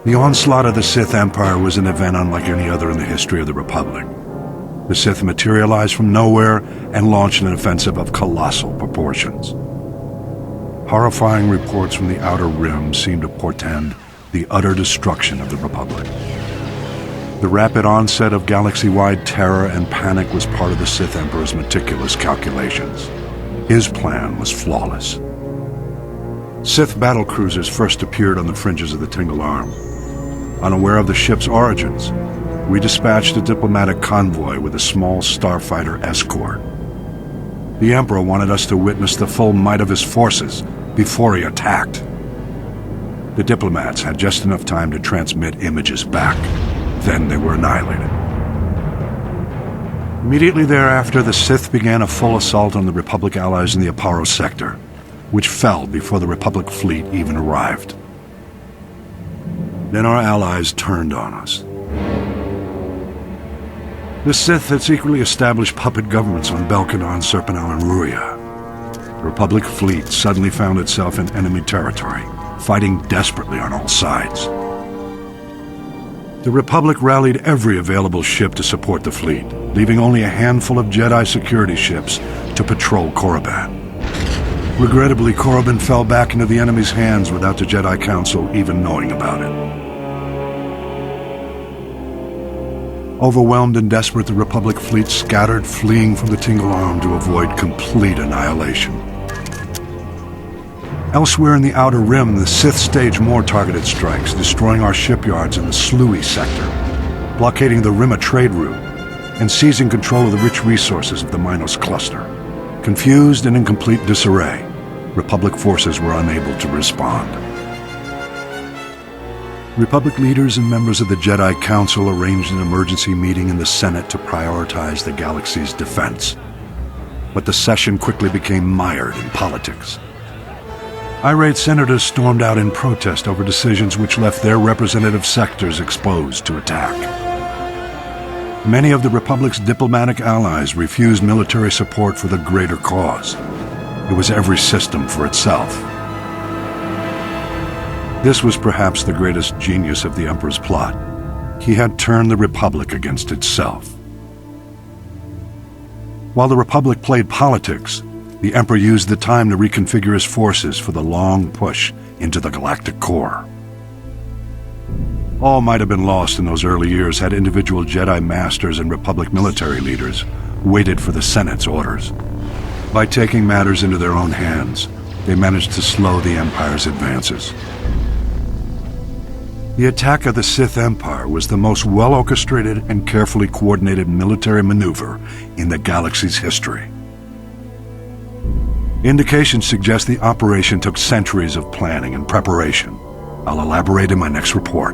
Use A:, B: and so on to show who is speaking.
A: The onslaught of the Sith Empire was an event unlike any other in the history of the Republic. The Sith materialized from nowhere and launched an offensive of colossal proportions. Horrifying reports from the Outer Rim seemed to portend the utter destruction of the Republic. The rapid onset of galaxy-wide terror and panic was part of the Sith Emperor's meticulous calculations. His plan was flawless. Sith battlecruisers first appeared on the fringes of the Tingle Arm. Unaware of the ship's origins, we dispatched a diplomatic convoy with a small starfighter escort. The Emperor wanted us to witness the full might of his forces before he attacked. The diplomats had just enough time to transmit images back. Then they were annihilated. Immediately thereafter, the Sith began a full assault on the Republic allies in the Aparo sector, which fell before the Republic fleet even arrived. Then our allies turned on us. The Sith had secretly established puppet governments on Belkanon, Serpenau, and Ruria. The Republic fleet suddenly found itself in enemy territory, fighting desperately on all sides. The Republic rallied every available ship to support the fleet, leaving only a handful of Jedi security ships to patrol Korriban. Regrettably, Korriban fell back into the enemy's hands without the Jedi Council even knowing about it. Overwhelmed and desperate, the Republic fleet scattered, fleeing from the Tingle Arm to avoid complete annihilation. Elsewhere in the Outer Rim, the Sith staged more targeted strikes, destroying our shipyards in the Sluy sector, blockading the Rimma trade route, and seizing control of the rich resources of the Minos cluster. Confused and in complete disarray, Republic forces were unable to respond. Republic leaders and members of the Jedi Council arranged an emergency meeting in the Senate to prioritize the galaxy's defense. But the session quickly became mired in politics. Irate senators stormed out in protest over decisions which left their representative sectors exposed to attack. Many of the Republic's diplomatic allies refused military support for the greater cause. It was every system for itself. This was perhaps the greatest genius of the Emperor's plot. He had turned the Republic against itself. While the Republic played politics, the Emperor used the time to reconfigure his forces for the long push into the galactic core. All might have been lost in those early years had individual Jedi Masters and Republic military leaders waited for the Senate's orders. By taking matters into their own hands, they managed to slow the Empire's advances. The attack of the Sith Empire was the most well-orchestrated and carefully coordinated military maneuver in the galaxy's history. Indications suggest the operation took centuries of planning and preparation. I'll elaborate in my next report.